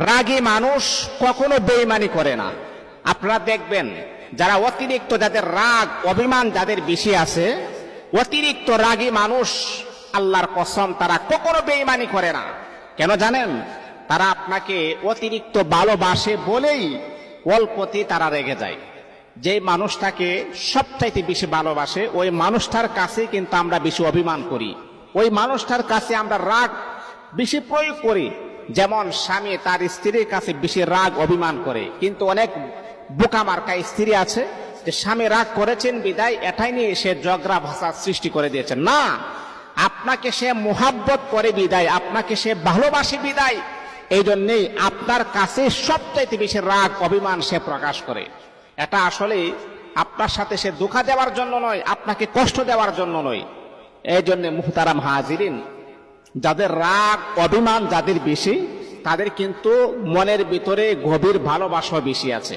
রাগী মানুষ কখনো বেঈমানি করে না। আপনারা দেখবেন যারা অতিরিক্ত, যাদের রাগ অভিমান যাদের বেশি আছে, অতিরিক্ত রাগী মানুষ, আল্লাহর কসম তারা কখনো বেঈমানি করে না। কেন জানেন? তারা আপনাকে অতিরিক্ত ভালোবাসে বলেই অল্পতে তারা রেগে যায়। যে মানুষটাকে সবচাইতে বেশি ভালোবাসে ওই মানুষটার কাছে কিন্তু আমরা বেশি অভিমান করি, ওই মানুষটার কাছে আমরা রাগ বেশি প্রয়োগ করি। যেমন স্বামী তার স্ত্রীর কাছে বেশি রাগ অভিমান করে, কিন্তু অনেক বোকা মার্কা স্ত্রী আছে যে স্বামী রাগ করেছেন বিদায় এটাই নিয়ে সে ঝগড়া ভাষার সৃষ্টি করে দিয়েছেন। না, আপনাকে সে মোহাব্বত করে বিদায়, আপনাকে সে ভালোবাসে বিদায়, এই জন্যেই আপনার কাছে সবচাইতে বেশি রাগ অভিমান সে প্রকাশ করে। এটা আসলে আপনার সাথে সে ধোঁকা দেওয়ার জন্য নয়, আপনাকে কষ্ট দেওয়ার জন্য নয়। এই জন্য মুহতারাম হাজিরিন, যাদের রাগ অভিমান যাদের বেশি, তাদের কিন্তু মনের ভিতরে গভীর ভালোবাসা বেশি আছে।